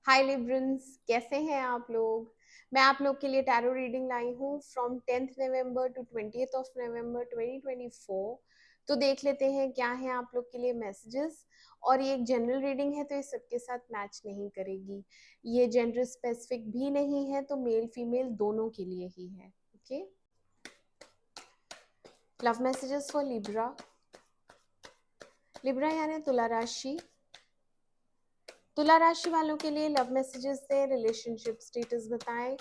हाय Librans, कैसे हैं आप लोग। मैं आप लोग के लिए टैरो रीडिंग लाई हूँ from 10th November to 20th of November 2024। तो देख लेते हैं क्या है आप लोग के लिए मैसेजेस। और ये एक जनरल रीडिंग है तो ये सबके साथ मैच नहीं करेगी। ये जेंडर स्पेसिफिक भी नहीं है, तो मेल फीमेल दोनों के लिए ही है। Okay, love messages for Libra. Libra यानी तुला राशि। तुला राशि वालों के लिए लव मैसेजेस से रिलेशनशिप स्टेटस बताएं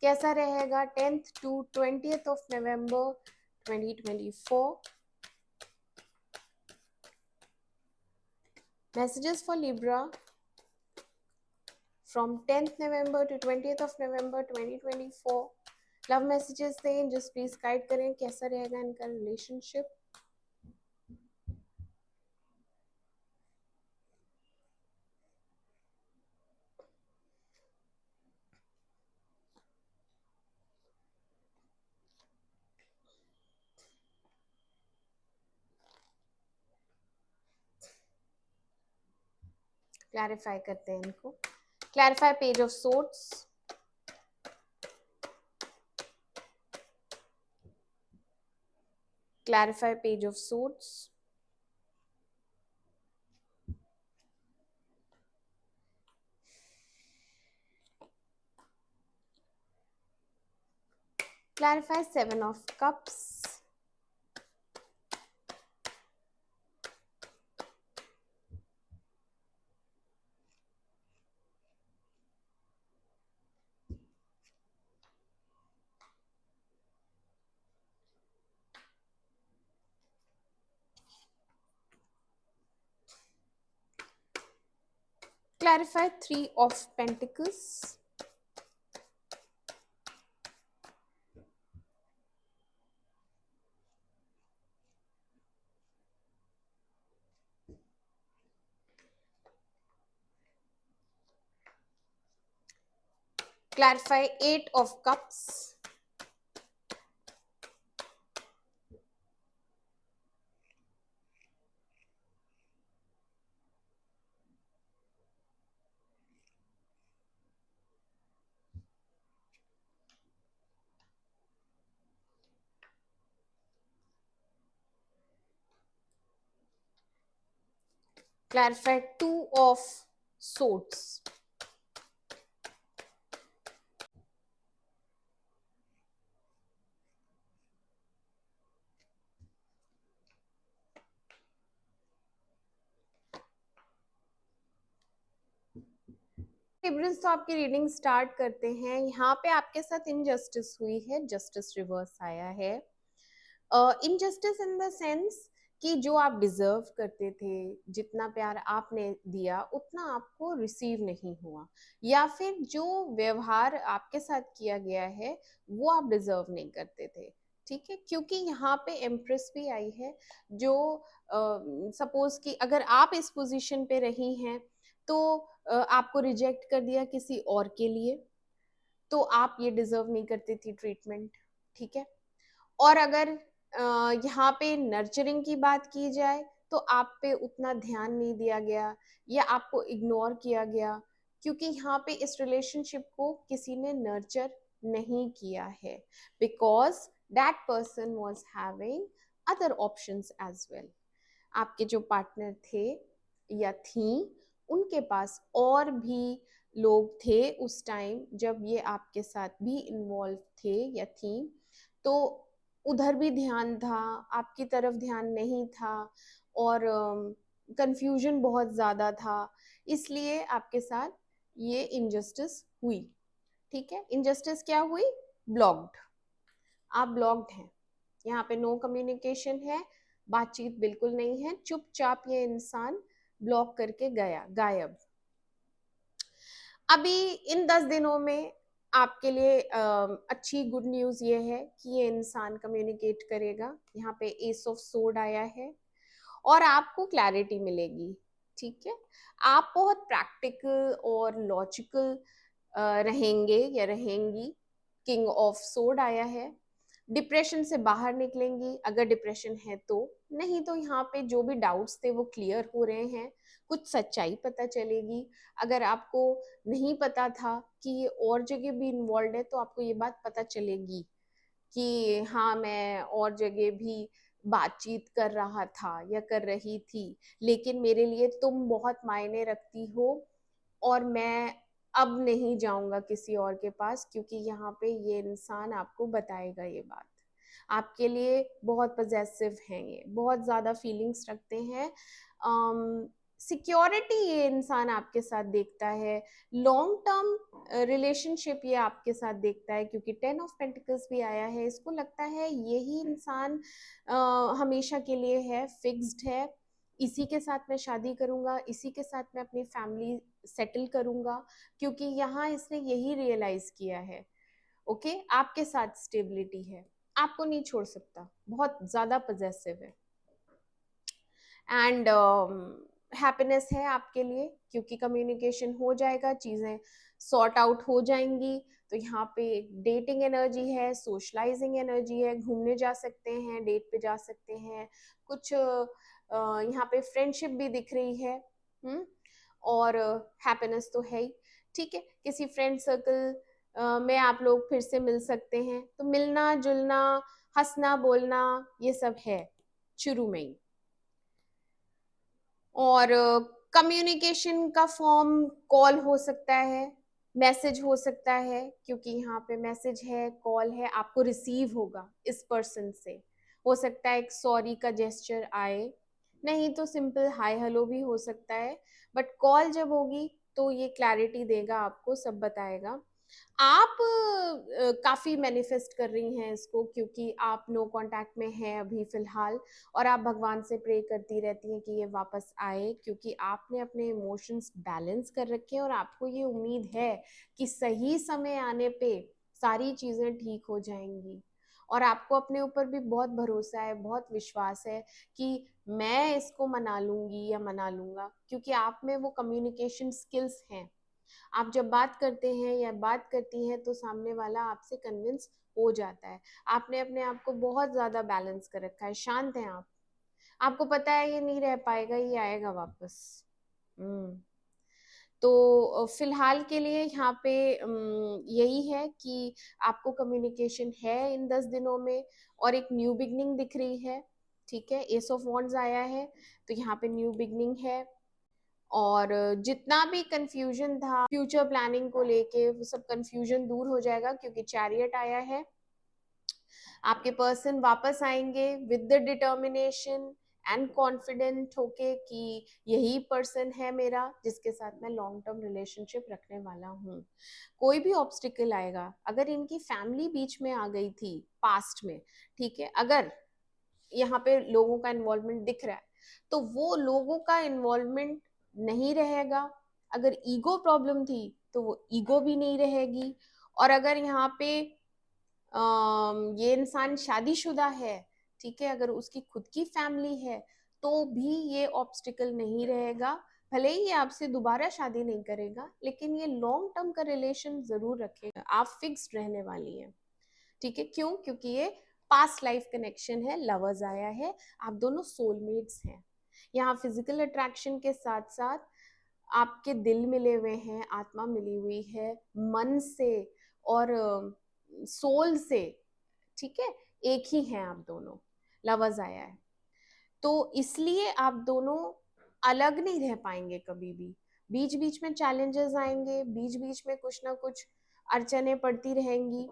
कैसा रहेगा 10th to 20th of November 2024। Messages for Libra from 10th November to 20th of November 2024। Love messages दें, जस्ट प्लीज गाइड करें कैसा रहेगा इनका रिलेशनशिप। क्लैरिफाई करते हैं इनको। Clarify page of swords. Clarify page of swords. Clarify 7 of cups. Clarify 3 of Pentacles. Clarify 8 of Cups. Clarify 2 of Swords. Librans, तो आपकी रीडिंग स्टार्ट करते हैं। यहाँ पे आपके साथ इनजस्टिस हुई है, जस्टिस रिवर्स आया है। इनजस्टिस इन द सेंस कि जो आप डिजर्व करते थे, जितना प्यार आपने दिया उतना आपको रिसीव नहीं हुआ, या फिर जो व्यवहार आपके साथ किया गया है वो आप डिजर्व नहीं करते थे। ठीक है, क्योंकि यहाँ पे एम्प्रेस भी आई है। जो सपोज कि अगर आप इस पोजीशन पे रही हैं तो आपको रिजेक्ट कर दिया किसी और के लिए, तो आप ये डिजर्व नहीं करती थी ट्रीटमेंट। ठीक है। और अगर यहाँ पे नर्चरिंग की बात की जाए तो आप पे उतना ध्यान नहीं दिया गया या आपको इग्नोर किया गया, क्योंकि यहाँ पे इस रिलेशनशिप को किसी ने नर्चर नहीं किया है, because that person was having other options as well. आपके जो पार्टनर थे या थी, उनके पास और भी लोग थे उस टाइम जब ये आपके साथ भी इन्वॉल्व थे या थी, तो उधर भी ध्यान था, आपकी तरफ ध्यान नहीं था, और कंफ्यूजन बहुत ज़्यादा था। इसलिए आपके साथ ये इनजस्टिस हुई। ठीक है, इनजस्टिस क्या हुई? ब्लॉक्ड। आप ब्लॉक्ड हैं। यहाँ पे नो कम्युनिकेशन है, बातचीत बिल्कुल नहीं है, चुपचाप ये इंसान ब्लॉक करके गया, गायब। अभी इन 10 दिनों में आपके लिए अच्छी गुड न्यूज ये है कि ये इंसान कम्युनिकेट करेगा। यहाँ पे एस ऑफ सोर्ड आया है और आपको क्लैरिटी मिलेगी। ठीक है, आप बहुत प्रैक्टिकल और लॉजिकल रहेंगे या रहेंगी। किंग ऑफ सोर्ड आया है, डिप्रेशन से बाहर निकलेंगी अगर डिप्रेशन है तो, नहीं तो यहाँ पे जो भी डाउट्स थे वो क्लियर हो रहे हैं, कुछ सच्चाई पता चलेगी। अगर आपको नहीं पता था कि ये और जगह भी इन्वॉल्व है तो आपको ये बात पता चलेगी कि हाँ मैं और जगह भी बातचीत कर रहा था या कर रही थी, लेकिन मेरे लिए तुम बहुत मायने रखती हो और मैं अब नहीं जाऊंगा किसी और के पास, क्योंकि यहाँ पे ये इंसान आपको बताएगा ये बात। आपके लिए बहुत पजेसिव हैं, ये बहुत ज्यादा फीलिंग्स रखते हैं। सिक्योरिटी ये इंसान आपके साथ देखता है, लॉन्ग टर्म रिलेशनशिप ये आपके साथ देखता है, क्योंकि 10 ऑफ पेंटिकल्स भी आया है। इसको लगता है यही इंसान हमेशा के लिए है, फिक्स्ड है, इसी के साथ मैं शादी करूंगा, इसी के साथ मैं अपनी फैमिली सेटल करूंगा, क्योंकि यहाँ इसने यही रियलाइज किया है। ओके, आपके साथ स्टेबिलिटी है, आपको नहीं छोड़ सकता, बहुत ज्यादा पजेसिव है। एंड हैप्पीनेस है आपके लिए, क्योंकि कम्युनिकेशन हो जाएगा, चीजें सॉर्ट आउट हो जाएंगी। तो यहाँ पे डेटिंग एनर्जी है, सोशलाइजिंग एनर्जी है, घूमने जा सकते हैं, डेट पे जा सकते हैं, कुछ यहाँ पे फ्रेंडशिप भी दिख रही है। और हैप्पीनेस तो है ही, ठीक है। किसी फ्रेंड सर्कल में आप लोग फिर से मिल सकते हैं, तो मिलना जुलना, हंसना बोलना, ये सब है शुरू में ही। और कम्युनिकेशन का फॉर्म कॉल हो सकता है, मैसेज हो सकता है, क्योंकि यहाँ पे मैसेज है, कॉल है, आपको रिसीव होगा इस पर्सन से। हो सकता है एक सॉरी का जेस्चर आए, नहीं तो सिंपल हाय हेलो भी हो सकता है, बट कॉल जब होगी तो ये क्लैरिटी देगा, आपको सब बताएगा। आप काफी मैनिफेस्ट कर रही हैं इसको, क्योंकि आप नो कांटेक्ट में हैं अभी फिलहाल, और आप भगवान से प्रे करती रहती हैं कि ये वापस आए, क्योंकि आपने अपने इमोशंस बैलेंस कर रखे हैं और आपको ये उम्मीद है कि सही समय आने पे सारी चीजें ठीक हो जाएंगी। और आपको अपने ऊपर भी बहुत भरोसा है, बहुत विश्वास है कि मैं इसको मना लूंगी या मना लूंगा, क्योंकि आप में वो कम्युनिकेशन स्किल्स हैं। आप जब बात करते हैं या बात करती हैं तो सामने वाला आपसे कन्विंस हो जाता है। आपने अपने आप को बहुत ज्यादा बैलेंस कर रखा है, शांत हैं आप, आपको पता है ये नहीं रह पाएगा, ये आएगा वापस। हम्म तो फिलहाल के लिए यहाँ पे यही है कि आपको कम्युनिकेशन है इन 10 दिनों में, और एक न्यू बिगनिंग दिख रही है, ठीक है। एस ऑफ वॉन्ड्स आया है, तो यहाँ पे न्यू बिगनिंग है। और जितना भी कंफ्यूजन था फ्यूचर प्लानिंग को लेके, वो सब कंफ्यूजन दूर हो जाएगा, क्योंकि चैरियट आया है। आपके पर्सन वापस आएंगे with the determination and confident होके कि यही पर्सन है मेरा जिसके साथ मैं लॉन्ग टर्म रिलेशनशिप रखने वाला हूँ। कोई भी ऑब्स्टिकल आएगा, अगर इनकी फैमिली बीच में आ गई थी पास्ट में, ठीक है, अगर यहाँ पे लोगों का इन्वॉल्वमेंट दिख रहा है, तो वो लोगों का इन्वॉल्वमेंट नहीं रहेगा। अगर ईगो प्रॉब्लम थी तो वो ईगो भी नहीं रहेगी। और अगर यहाँ पे ये इंसान शादीशुदा है, ठीक है, अगर उसकी खुद की फैमिली है, तो भी ये ऑब्स्टिकल नहीं रहेगा। भले ही ये आपसे दोबारा शादी नहीं करेगा, लेकिन ये लॉन्ग टर्म का रिलेशन जरूर रखेगा, आप फिक्स्ड रहने वाली हैं, ठीक है। क्यों? क्योंकि ये पास्ट लाइफ कनेक्शन है, लवर्स आया है, आप दोनों सोलमेट्स हैं। यहाँ फिजिकल अट्रैक्शन के साथ साथ आपके दिल मिले हुए हैं, आत्मा मिली हुई है, मन से और सोल से, ठीक है, एक ही हैं आप दोनों, लवर्स आया है। तो इसलिए आप दोनों अलग नहीं रह पाएंगे कभी भी। बीच बीच में चैलेंजेस आएंगे, बीच बीच में कुछ ना कुछ अड़चने पड़ती रहेंगी,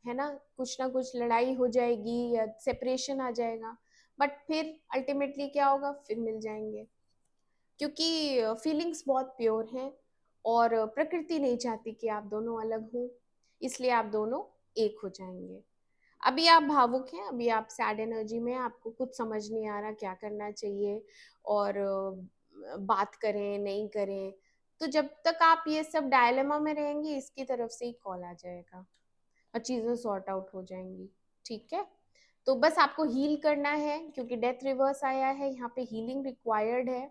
है ना, कुछ ना कुछ लड़ाई हो जाएगी या सेपरेशन आ जाएगा, बट फिर अल्टीमेटली क्या होगा, फिर मिल जाएंगे, क्योंकि फीलिंग्स बहुत प्योर हैं और प्रकृति नहीं चाहती कि आप दोनों अलग हों, इसलिए आप दोनों एक हो जाएंगे। अभी आप भावुक हैं, अभी आप सैड एनर्जी में हैं, आपको कुछ समझ नहीं आ रहा क्या करना चाहिए, और बात करें नहीं करें। तो जब तक आप ये सब डायलेमा में रहेंगे, इसकी तरफ से ही कॉल आ जाएगा और चीजें सॉर्ट आउट हो जाएंगी, ठीक है। तो बस आपको हील करना है, क्योंकि डेथ रिवर्स आया है, यहाँ पे हीलिंग रिक्वायर्ड है।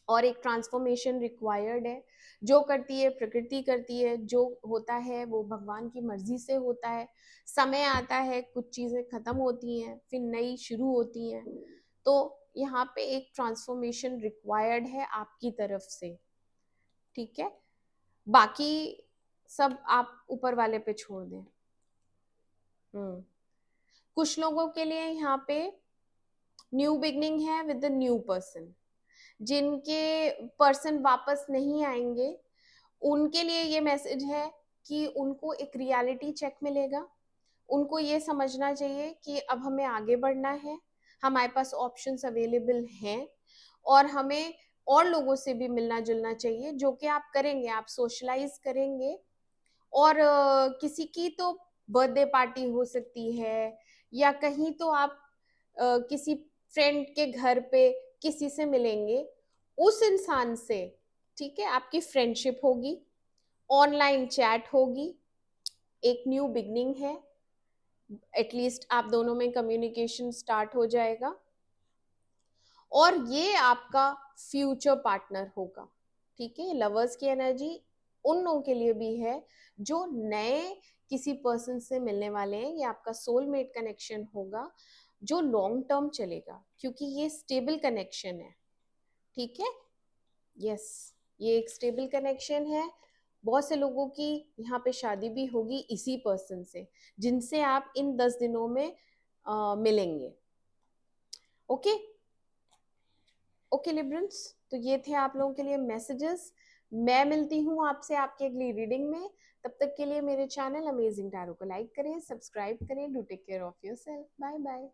और एक ट्रांसफॉर्मेशन रिक्वायर्ड है। जो करती है प्रकृति करती है, जो होता है वो भगवान की मर्जी से होता है। समय आता है, कुछ चीजें खत्म होती हैं, फिर नई शुरू होती हैं। तो यहाँ पे एक ट्रांसफॉर्मेशन रिक्वायर्ड है आपकी तरफ से, ठीक है। बाकी सब आप ऊपर वाले पे छोड़ दें। कुछ लोगों के लिए यहाँ पे न्यू बिगनिंग है विद द न्यू पर्सन। जिनके पर्सन वापस नहीं आएंगे उनके लिए ये मैसेज है कि उनको एक रियलिटी चेक मिलेगा। उनको ये समझना चाहिए कि अब हमें आगे बढ़ना है, हमारे पास ऑप्शंस अवेलेबल हैं, और हमें और लोगों से भी मिलना जुलना चाहिए, जो कि आप करेंगे, आप सोशलाइज करेंगे। और किसी की तो बर्थडे पार्टी हो सकती है, या कहीं तो आप किसी फ्रेंड के घर पे किसी से मिलेंगे, उस इंसान से, ठीक है, आपकी फ्रेंडशिप होगी, ऑनलाइन चैट होगी, एक न्यू बिगनिंग है। एटलीस्ट आप दोनों में कम्युनिकेशन स्टार्ट हो जाएगा, और ये आपका फ्यूचर पार्टनर होगा, ठीक है। लवर्स की एनर्जी उन लोगों के लिए भी है जो नए किसी पर्सन से मिलने वाले हैं। ये आपका सोलमेट कनेक्शन होगा जो लॉन्ग टर्म चलेगा, क्योंकि ये स्टेबल कनेक्शन है, ठीक है। यस, ये एक स्टेबल कनेक्शन है। बहुत से लोगों की यहाँ पे शादी भी होगी इसी पर्सन से, जिनसे आप इन 10 दिनों में मिलेंगे। ओके ओके लिब्रंस, तो ये थे आप लोगों के लिए मैसेजेस। मैं मिलती हूँ आपसे आपकी अगली रीडिंग में। तब तक के लिए मेरे चैनल अमेजिंग टैरो को लाइक करें, सब्सक्राइब करें। Do take care of yourself. Bye bye.